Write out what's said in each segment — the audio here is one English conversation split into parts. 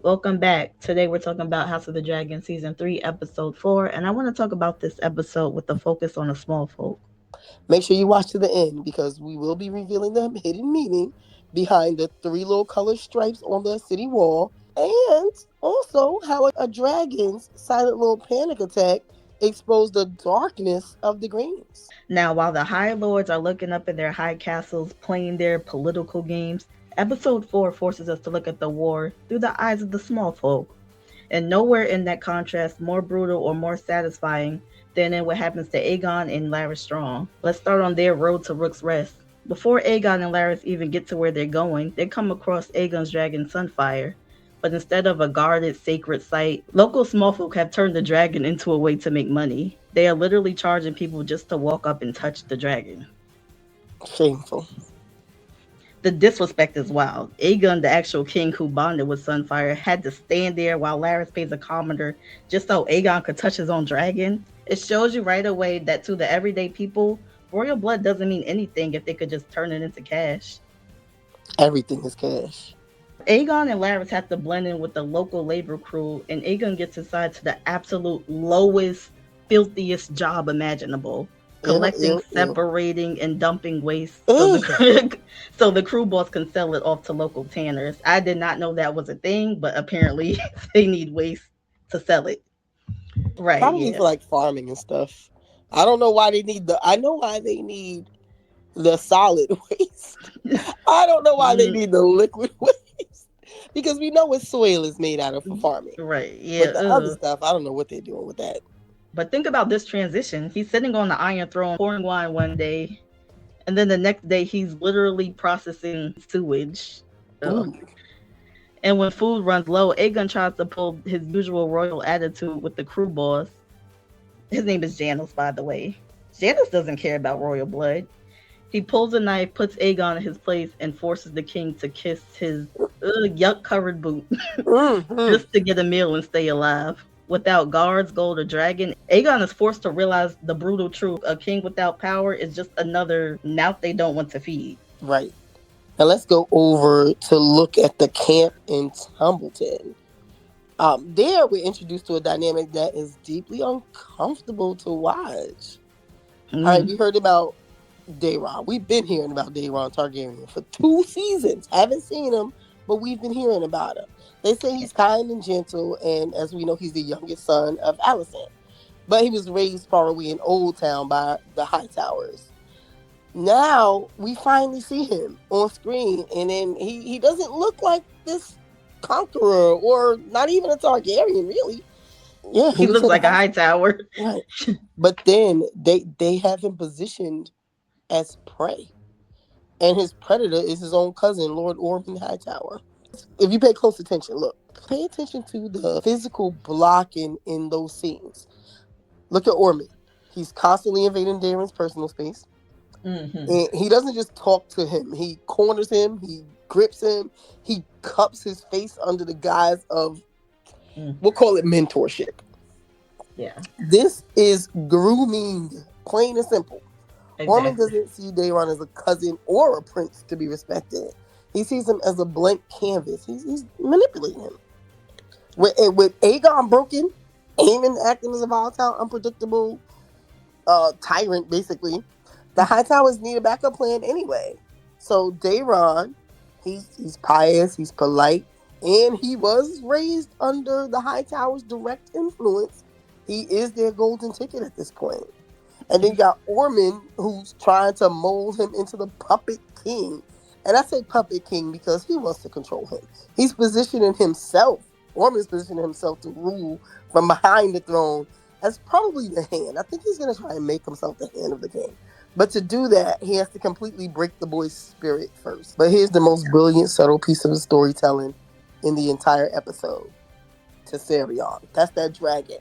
Welcome back. Today we're talking about House of the Dragon Season 3, Episode 4, and I want to talk about this episode with the focus on the small folk. Make sure you watch to the end because we will be revealing the hidden meaning behind the three little colored stripes on the city wall, and also how a dragon's silent little panic attack exposed the darkness of the greens. Now, while the High Lords are looking up in their high castles playing their political games, Episode 4 forces us to look at the war through the eyes of the small folk. And nowhere in that contrast more brutal or more satisfying than in what happens to Aegon and Larys Strong. Let's start on their road to Rook's Rest. Before Aegon and Larys even get to where they're going, they come across Aegon's dragon Sunfire. But instead of a guarded sacred site, local smallfolk have turned the dragon into a way to make money. They are literally charging people just to walk up and touch the dragon. Shameful. The disrespect is wild. Aegon, the actual king who bonded with Sunfire, had to stand there while Larys pays a commoner just so Aegon could touch his own dragon. It shows you right away that to the everyday people, royal blood doesn't mean anything if they could just turn it into cash. Everything is cash. Aegon and Larys have to blend in with the local labor crew, and Aegon gets assigned to the absolute lowest, filthiest job imaginable. Ew, Collecting, ew, ew. separating, and dumping waste Ugh. so the crew boss can sell it off to local tanners. I did not know that was a thing, but apparently they need waste to sell it. Right, Probably yeah. for like farming and stuff. I don't know why they need the. I know why they need the solid waste. I don't know why they Mm, need the liquid waste because we know what soil is made out of for farming. right, yeah. But the other stuff, I don't know what they're doing with that. But think about this transition. He's sitting on the Iron Throne pouring wine one day, and then the next day he's literally processing sewage. Ugh. Ooh, And when food runs low, Aegon tries to pull his usual royal attitude with the crew boss. His name is Janos, by the way. Janos doesn't care about royal blood. He pulls a knife, puts Aegon in his place, and forces the king to kiss his yuck covered boot mm-hmm. just to get a meal and stay alive. Without guards, gold, or dragon, Aegon is forced to realize the brutal truth. A king without power is just another mouth they don't want to feed. Right. Now let's go over to look at the camp in Tumbleton. There we're introduced to a dynamic that is deeply uncomfortable to watch. All right, Mm, we heard about Daeron. We've been hearing about Daeron Targaryen for 2 seasons. Haven't seen him, but we've been hearing about him. They say he's kind and gentle, and as we know, he's the youngest son of Alicent. But he was raised far away in Old Town by the Hightowers. Now we finally see him on screen, and then he doesn't look like this conqueror or not even a Targaryen, really. Yeah, he he was looks for the like a house. high tower. Right. But then they have him positioned as prey. And his predator is his own cousin, Lord Ormond Hightower. If you pay close attention, look, pay attention to the physical blocking in those scenes. Look at Ormond. He's constantly invading Darren's personal space. Hmm. And he doesn't just talk to him. He corners him, he grips him, he cups his face under the guise of, Mm, we'll call it mentorship. yeah, This is grooming, plain and simple. Ormond exactly. doesn't see Daeron as a cousin or a prince to be respected. He sees him as a blank canvas. He's manipulating him. With Aegon broken, Aemon acting as a volatile, unpredictable tyrant, basically, the Hightowers need a backup plan anyway. So Daeron, he's pious, he's polite, and he was raised under the Hightowers' direct influence. He is their golden ticket at this point. And then you got Ormond, who's trying to mold him into the puppet king. And I say puppet king because he wants to control him. He's positioning himself, Ormond's positioning himself to rule from behind the throne as probably the hand. I think he's going to try and make himself the hand of the king. But to do that, he has to completely break the boy's spirit first. But here's the most brilliant, subtle piece of the storytelling in the entire episode. Tessarion. That's that dragon.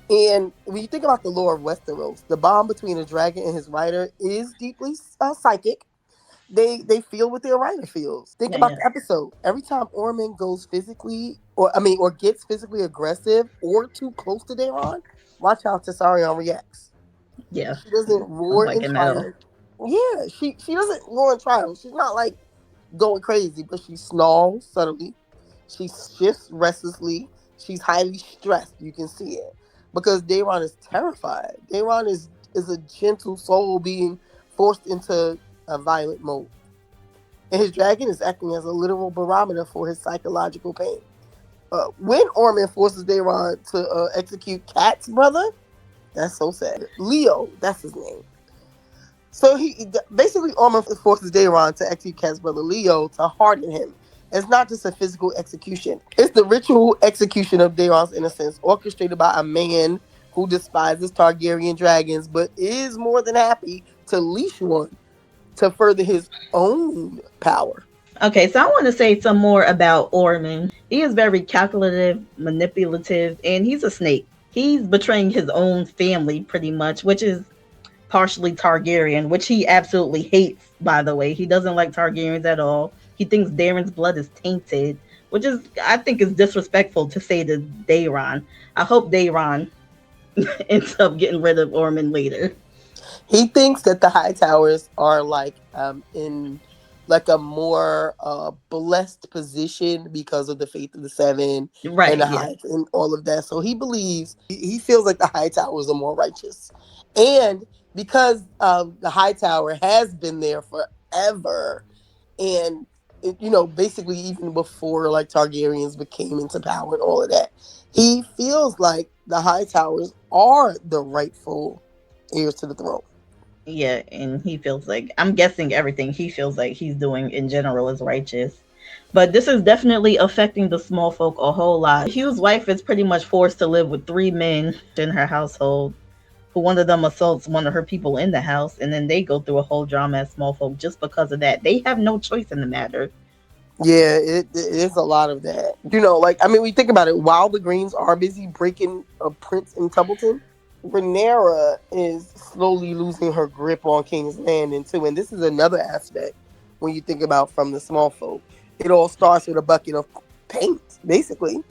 And when you think about the lore of Westeros, the bond between a dragon and his rider is deeply psychic. They feel what their rider feels. Think Yeah, about yeah. the episode. Every time Ormond goes physically, or gets physically aggressive or too close to Daeron, watch how Tessarion reacts. Yeah. She doesn't I'm roar like in ML. triumph. Yeah, she doesn't roar in triumph. She's not like going crazy, but she snarls subtly. She shifts restlessly. She's highly stressed. You can see it because Daeron is terrified. Daeron is a gentle soul being forced into a violent mode, and his dragon is acting as a literal barometer for his psychological pain. When Ormond forces Daeron to execute Cat's brother, that's so sad. Leo, that's his name. So basically Ormond forces Daeron to execute Cat's brother Leo to harden him. It's not just a physical execution. It's the ritual execution of Daeron's innocence, orchestrated by a man who despises Targaryen dragons, but is more than happy to leash one to further his own power. Okay, so I want to say some more about Ormond. He is very calculative, manipulative, and he's a snake. He's betraying his own family pretty much, which is partially Targaryen, which he absolutely hates, by the way. He doesn't like Targaryens at all. He thinks Daemon's blood is tainted, which is, I think, is disrespectful to say to Daeron. I hope Daeron ends up getting rid of Ormond later. He thinks that the high towers are like in like a more blessed position because of the faith of the seven and Right, the yeah. high and all of that. So he believes he feels like the high towers are more righteous, and because the high tower has been there forever, and basically even before like Targaryens became into power and all of that, he feels like the high towers are the rightful heirs to the throne. Yeah, and he feels like, I'm guessing everything he feels like he's doing in general is righteous. But this is definitely affecting the small folk a whole lot. Hugh's wife is pretty much forced to live with three men in her household, who one of them assaults one of her people in the house, and then they go through a whole drama as small folk just because of that. They have no choice in the matter. Yeah, it is a lot of that. Like I mean, we think about it. While the Greens are busy breaking a prince in Tumbleton, Rhaenyra is slowly losing her grip on King's Landing too. And this is another aspect when you think about from the small folk. It all starts with a bucket of paint, basically.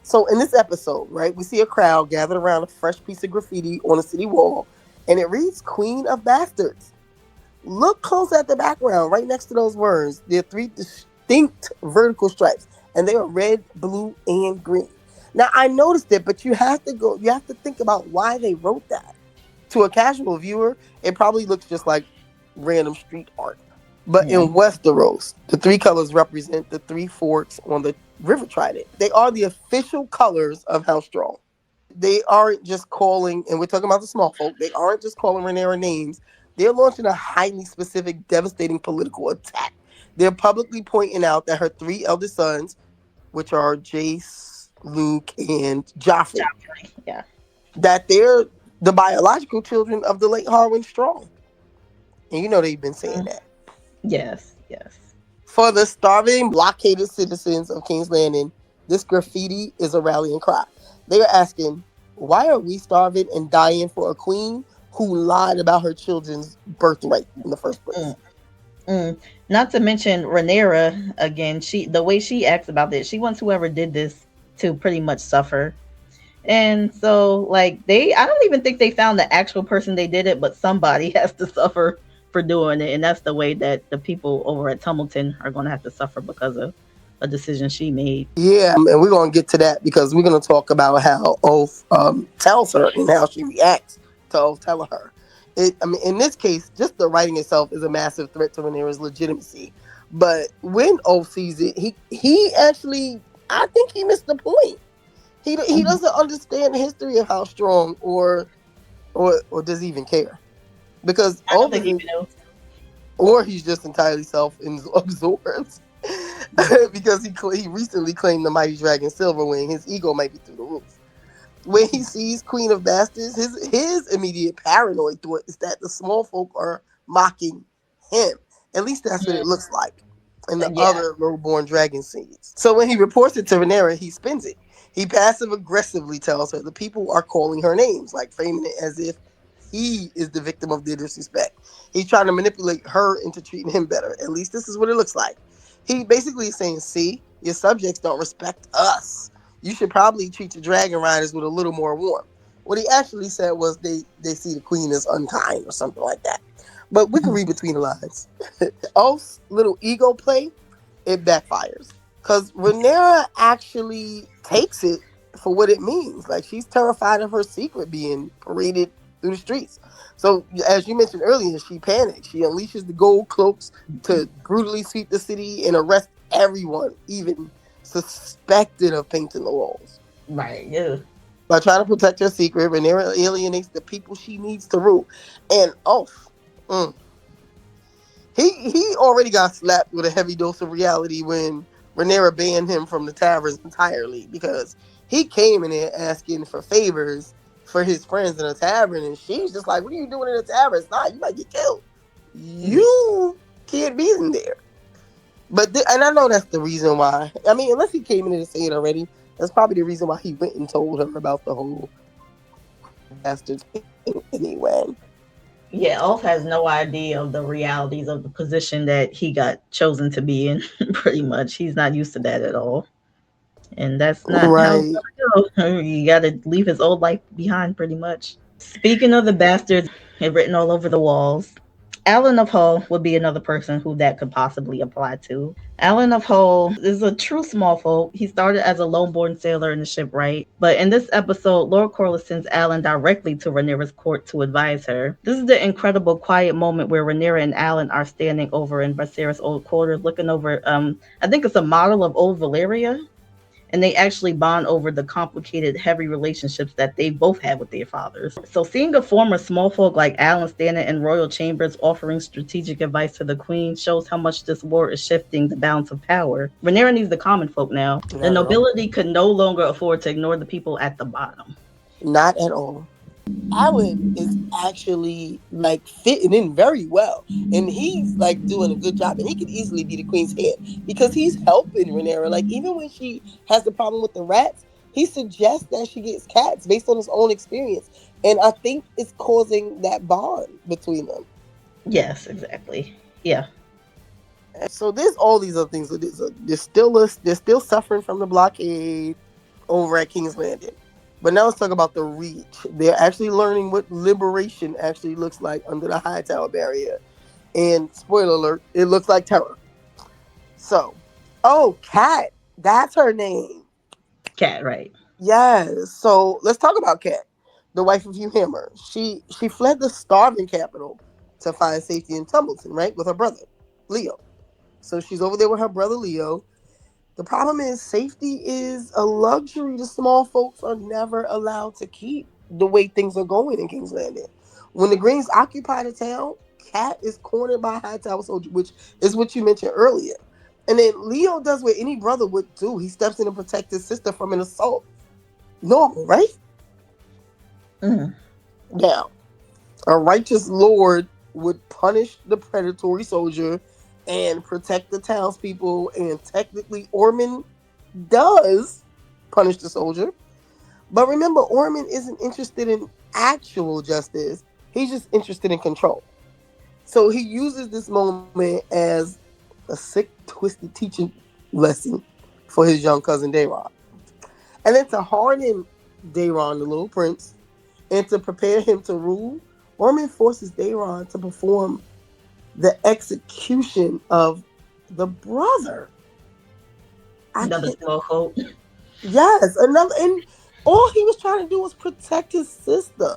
So in this episode, right, we see a crowd gathered around a fresh piece of graffiti on a city wall, and it reads "Queen of Bastards." Look close at the background, right next to those words. There are three distinct vertical stripes, and they are red, blue, and green. Now I noticed it, but you have to think about why they wrote that. To a casual viewer, it probably looks just like random street art. But Yeah. in Westeros, the three colors represent the three forks on the river trident. They are the official colors of House Strong. They aren't just calling, and we're talking about the small folk, they aren't just calling Rhaenyra names. They're launching a highly specific, devastating political attack. They're publicly pointing out that her three eldest sons, which are Jace, Luke, and Joffrey, Yeah. that they're the biological children of the late Harwin Strong. And they've been saying Mm. that. Yes, yes. For the starving, blockaded citizens of King's Landing, this graffiti is a rallying cry. They are asking, why are we starving and dying for a queen who lied about her children's birthright in the first place? Mm, mm. Not to mention Rhaenyra again. The way she acts about this, she wants whoever did this to pretty much suffer. And so, like, I don't even think they found the actual person they did it, but somebody has to suffer for doing it. And that's the way that the people over at Tumbleton are going to have to suffer because of a decision she made. Yeah, and we're going to get to that because we're going to talk about how Oath tells her and how she reacts to Oath telling her. I mean, in this case, just the writing itself is a massive threat to Rhaenyra's legitimacy. But when Oath sees it, he actually, I think he missed the point. He Mhm. doesn't understand the history of how strong, or does he even care? Because I don't Oath think isn't, even knows. or he's just entirely self-absorbed. Because he recently claimed the mighty dragon Silverwing. His ego might be through the roof. When he sees Queen of Bastards, his immediate paranoid thought is that the small folk are mocking him. At least that's what it Mm, looks like in the yeah. other low-born dragon scenes. So when he reports it to Rhaenyra, he spins it. He passive aggressively tells her the people are calling her names, like framing it as if he is the victim of their disrespect. He's trying to manipulate her into treating him better. At least this is what it looks like. He basically is saying, see, your subjects don't respect us. You should probably treat your dragon riders with a little more warmth. What he actually said was they see the queen as unkind or something like that. But we can Mhm. read between the lines. Oath's little ego play, it backfires. Because Rhaenyra actually takes it for what it means. Like, she's terrified of her secret being paraded through the streets. So, as you mentioned earlier, she panics. She unleashes the gold cloaks to brutally sweep the city and arrest everyone, even suspected of painting the walls. Right. Yeah. By trying to protect her secret, Rhaenyra alienates the people she needs to rule. And, mm, he already got slapped with a heavy dose of reality when Rhaenyra banned him from the taverns entirely, because he came in there asking for favors for his friends in a tavern, and she's just like, "What are you doing in a tavern? It's not. You might get killed. Yeah. You can't be in there." But and I know that's the reason why. I mean, unless he came in there to say it already, that's probably the reason why he went and told her about the whole bastard thing anyway. Yeah, Ulf has no idea of the realities of the position that he got chosen to be in, pretty much. He's not used to that at all. And that's not how it's Right. gonna go. You gotta leave his old life behind, pretty much. Speaking of the bastards written all over the walls, Alan of Hull would be another person who that could possibly apply to. Alan of Hull is a true small folk. He started as a lone-born sailor in the shipwright, but in this episode, Lord Corlys sends Alan directly to Rhaenyra's court to advise her. This is the incredible quiet moment where Rhaenyra and Alan are standing over in Viserys' old quarters, looking over. I think it's a model of old Valyria, and they actually bond over the complicated, heavy relationships that they both had with their fathers. So seeing a former small folk like Alan standing in royal chambers offering strategic advice to the queen shows how much this war is shifting the balance of power. Rhaenyra needs the common folk now. The Not at all. nobility could no longer afford to ignore the people at the bottom. Not at all. Alan is actually like fitting in very well, and he's like doing a good job, and he could easily be the queen's head because he's helping Rhaenyra. Like, even when she has the problem with the rats, he suggests that she gets cats based on his own experience, and I think it's causing that bond between them. Yes, exactly. Yeah. So there's all these other things. They're still suffering from the blockade over at King's Landing. But now let's talk about the Reach. They're actually learning what liberation actually looks like under the High Tower barrier. And spoiler alert, it looks like terror. So, Kat, that's her name. Cat, right. Yes. So let's talk about Kat, the wife of Hugh Hammer. She fled the starving capital to find safety in Tumbleton, right, with her brother, Leo. So she's over there with her brother Leo. The problem is safety is a luxury the small folks are never allowed to keep the way things are going in King's Landing. When the Greens occupy the town, Kat is cornered by a Hightower soldier, which is what you mentioned earlier. And then Leo does what any brother would do. He steps in to protect his sister from an assault. Normal, right? Mm. Now, a righteous lord would punish the predatory soldier and protect the townspeople, and technically Ormund does punish the soldier. But remember, Ormond isn't interested in actual justice. He's just interested in control. So he uses this moment as a sick, twisted teaching lesson for his young cousin Daeron. And then to harden Daeron, the little prince, and to prepare him to rule, Ormond forces Daeron to perform the execution of the brother. I Another can't. small folk. Yes, another, and all he was trying to do was protect his sister,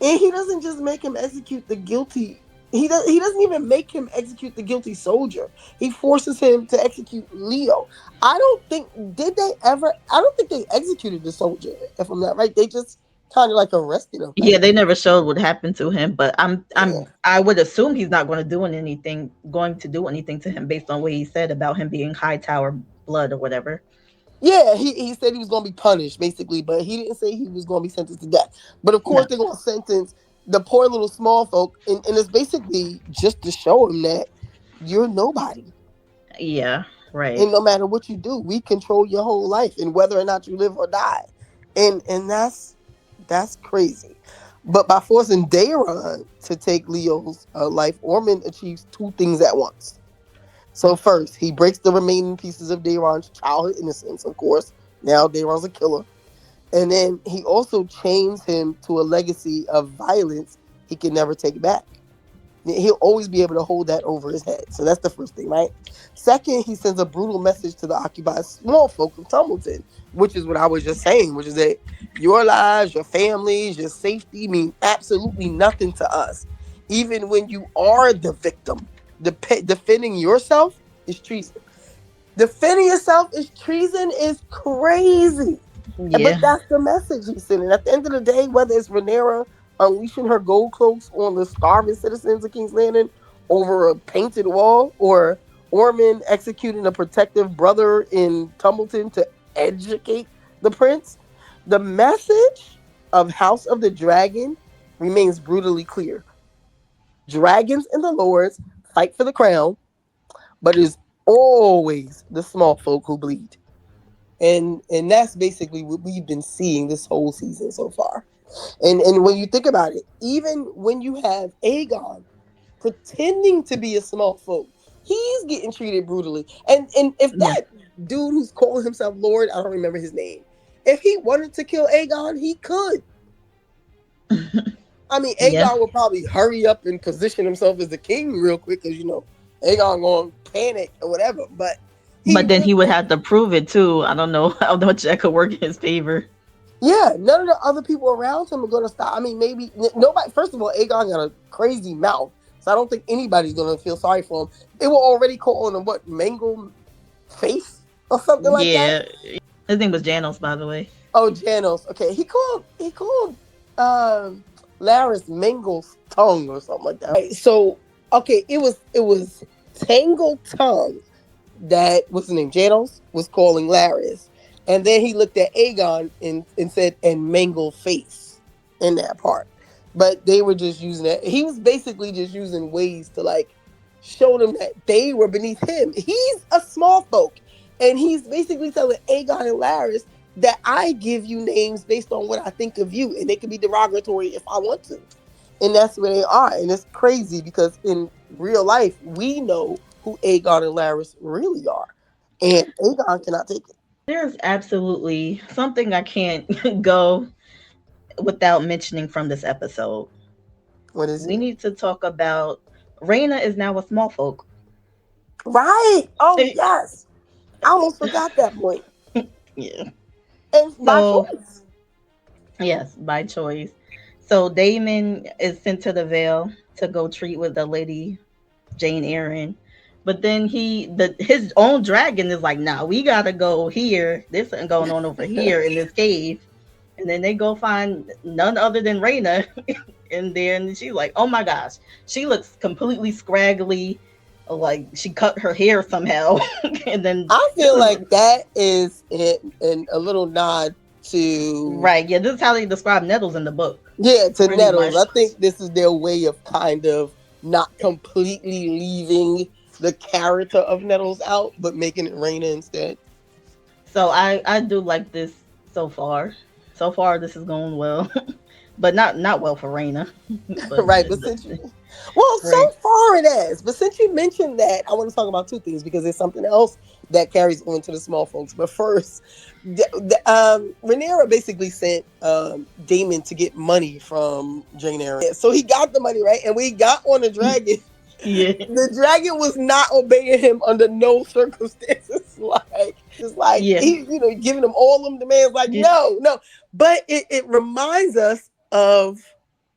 and he doesn't just make him execute the guilty. He doesn't even make him execute the guilty soldier. He forces him to execute Leo. I don't think did they ever. I don't think they executed the soldier. If I'm not right, they just kind of like arrested him, Yeah, right? they never showed what happened to him, but Yeah. I would assume he's not going to do anything to him based on what he said about him being high tower blood or whatever. Yeah, he said he was going to be punished, basically, but he didn't say he was going to be sentenced to death. But of No. course, they're going to sentence the poor little small folk, and it's basically just to show him that you're nobody. Yeah, right. And no matter what you do, we control your whole life and whether or not you live or die. And that's crazy. But by forcing Daeron to take Leo's life, Ormond achieves two things at once. So first, he breaks the remaining pieces of Daeron's childhood innocence, of course. Now Daeron's a killer. And then he also chains him to a legacy of violence he can never take back. He'll always be able to hold that over his head. So that's the first thing, right? Second, he sends a brutal message to the occupied small folk of Tumbleton, which is what I was just saying, which is that your lives, your families, your safety mean absolutely nothing to us. Even when you are the victim, defending yourself is treason. Defending yourself is treason is crazy. But Yeah. that's the message he's sending. At the end of the day, whether it's Rhaenyra unleashing her gold cloaks on the starving citizens of King's Landing over a painted wall, or Ormond executing a protective brother in Tumbleton to educate the prince, the message of House of the Dragon remains brutally clear. Dragons and the lords fight for the crown, but it is always the small folk who bleed. And that's basically what we've been seeing this whole season so far. And when you think about it, even when you have Aegon pretending to be a small folk, he's getting treated brutally. And if Yeah. that dude who's calling himself Lord, I don't remember his name, if he wanted to kill Aegon, he could. I mean, Yeah. Aegon would probably hurry up and position himself as the king real quick, because Aegon going to panic or whatever. But he But then would. he would have to prove it too. I don't know how much that could work in his favor. Yeah, none of the other people around him are going to stop. I mean, maybe nobody. First of all, Aegon got a crazy mouth, so I don't think anybody's going to feel sorry for him. They were already calling him what, mangled face or something like that. Yeah. His name was Janos, by the way. Oh, Janos. Okay, he called Laris Mangle's tongue or something like that. Right, so okay, it was Tangled Tongue that, what's his name, Janos, was calling Laris. And then he looked at Aegon and said, and mangled face in that part. But they were just using that. He was basically just using ways to like show them that they were beneath him. He's a small folk. And he's basically telling Aegon and Laris that I give you names based on what I think of you. And they can be derogatory if I want to. And that's where they are. And it's crazy because in real life, we know who Aegon and Laris really are. And Aegon cannot take it. There's absolutely something I can't go without mentioning from this episode. What is We it? need to talk about Raina is now a small folk. Right. Oh, yes. I almost forgot that point. Yeah. And by So, choice. yes, by choice. So Damon is sent to the Vale to go treat with the lady Jane Eyre. But then his own dragon is like, nah, we gotta go here. There's something going on over here in this cave. And then they go find none other than Raina in there, and she's like, "Oh my gosh, she looks completely scraggly, like she cut her hair somehow." And then I this feel is like that is in a little nod to, right. Yeah, this is how they describe Nettles in the book, yeah, to pretty Nettles. much. I think this is their way of kind of not completely leaving the character of Nettles out, but making it Raina instead. So I do like this so far. So far, this is going well, but not well for Raina. But Right, but well, so right, far it is. But since you mentioned that, I want to talk about two things because there's something else that carries on to the small folks. But first, Rhaenyra basically sent Daemon to get money from Jane Eyre. So he got the money, right? And we got on the dragon. yeah, The dragon was not obeying him under no circumstances. Like, just like yeah, he, giving him all them demands. Like, yeah. no, no. But it reminds us of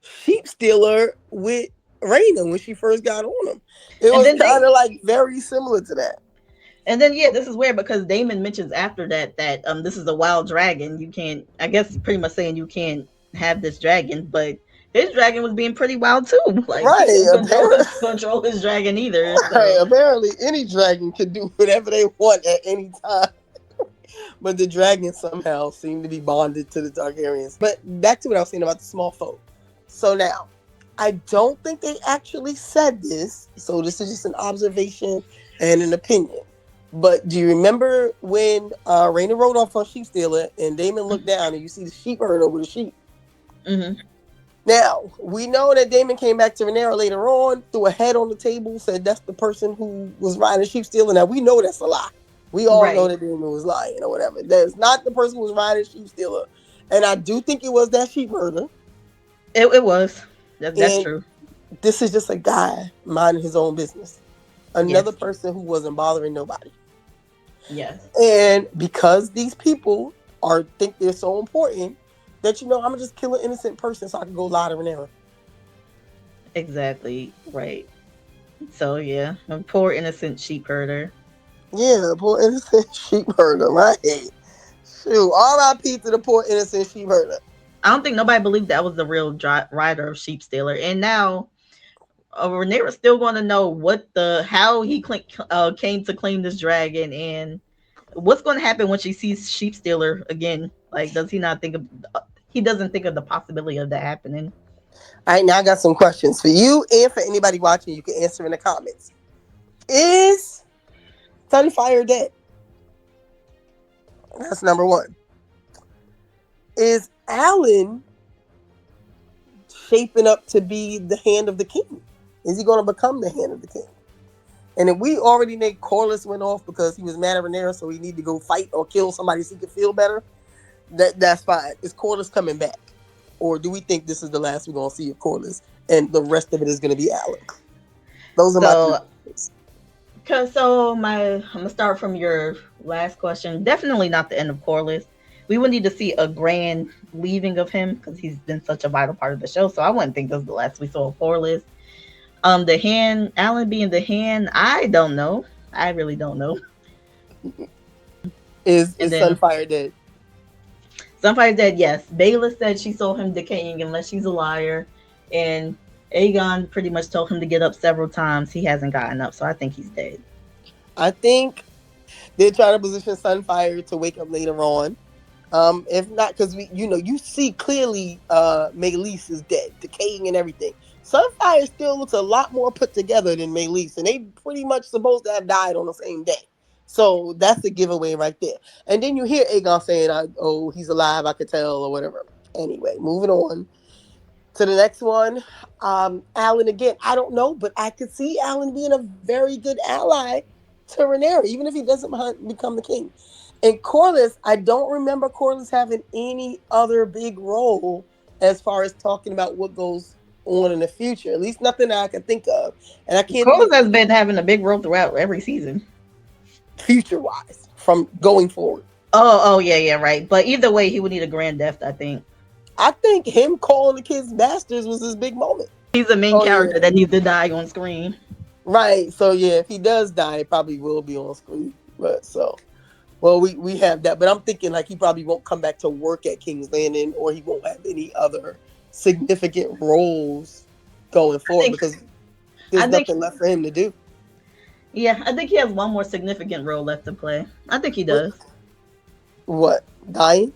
Sheep Stealer with Raina when she first got on him. It And was then kind of like very similar to that. And then yeah, this is weird because Damon mentions after that this is a wild dragon. You can't, I guess pretty much saying you can't have this dragon, but his dragon was being pretty wild too. Like he Right. couldn't Apparently, control his dragon either. right, So apparently any dragon could do whatever they want at any time. But the dragons somehow seem to be bonded to the Targaryens. But back to what I was saying about the small folk. So now, I don't think they actually said this. So this is just an observation and an opinion. But do you remember when Raina rode off on Sheep Stealer and Daemon looked down and you see the sheep herder with the sheep? mm-hmm. Now, we know that Daemon came back to Rhaenyra later on, threw a head on the table, said that's the person who was riding Sheep Stealer. Now, we know that's a lie. We all know Right, that Daemon was lying or whatever. That's not the person who was riding Sheep Stealer. And I do think it was that sheep herder. it was that's And true. This is just a guy minding his own business. Another Yes. person who wasn't bothering nobody. Yes. And because these people are think they're so important that I'm gonna just kill an innocent person so I can go lie to Rhaenyra. Exactly. Right. So yeah, a poor innocent sheep herder. Yeah, poor innocent sheep herder, right? Shoot, R.I.P. to the poor innocent sheep herder. I don't think nobody believed that was the real rider of Sheep Stealer. And now Rhaenyra's still going to know how he came to claim this dragon, and what's going to happen when she sees Sheep Stealer again. Like, does he not think of? He doesn't think of the possibility of that happening. All right, now I got some questions for you and for anybody watching. You can answer in the comments. Is Sunfire dead? That's number one. Is Alan shaping up to be the hand of the king? Is he going to become the hand of the king? And if we already know Corlys went off because he was mad at Rhaenyra, so he need to go fight or kill somebody so he can feel better, that's fine. Is Corlys coming back? Or do we think this is the last we're going to see of Corlys and the rest of it is going to be Alan? Those are my three So, questions. I'm gonna start from your last question. Definitely not the end of Corlys. We would need to see a grand leaving of him because he's been such a vital part of the show. So I wouldn't think this is the last we saw of Corlys. The hand, Alan being the hand, I don't know. I really don't know. Is And then Sunfire dead? somebody said yes. Bayless said she saw him decaying unless she's a liar. And Aegon pretty much told him to get up several times. He hasn't gotten up, so I think he's dead. I think they're trying to position Sunfire to wake up later on. If not, because you see clearly Maelys is dead, decaying and everything. Sunfire still looks a lot more put together than Maelys, and they pretty much supposed to have died on the same day. So that's a giveaway right there. And then you hear Aegon saying, "Oh, he's alive. I could tell," or whatever. Anyway, moving on to the next one. Alan again. I don't know, but I could see Alan being a very good ally to Rhaenyra, even if he doesn't become the king. And Corlys, I don't remember Corlys having any other big role as far as talking about what goes on in the future. At least nothing that I can think of. And I can't Corlys think has been having a big role throughout every season. future wise from going forward. Oh, yeah, yeah, right. But either way, he would need a grand death, I think. I think him calling the kids bastards was his big moment. He's the main Oh yeah. character that needs to die on screen. Right. So yeah, if he does die, it probably will be on screen. But well, we have that. But I'm thinking like he probably won't come back to work at King's Landing, or he won't have any other significant roles going I forward think, because I there's think, nothing left for him to do. yeah, I think he has one more significant role left to play. I think he What? does. What? Dying?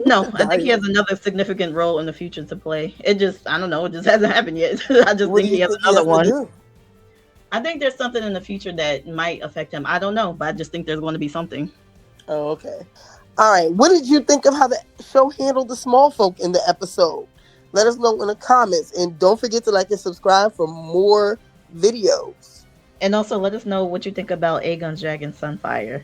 No, I think he Dying. has another significant role in the future to play. It just, I don't know, it just hasn't happened yet. I just What do think you he has think he another has to one. do? I think there's something in the future that might affect him. I don't know, but I just think there's going to be something. Oh, okay. All right. What did you think of how the show handled the small folk in the episode? Let us know in the comments, and don't forget to like and subscribe for more videos. And also let us know what you think about Aegon's Dragon Sunfire.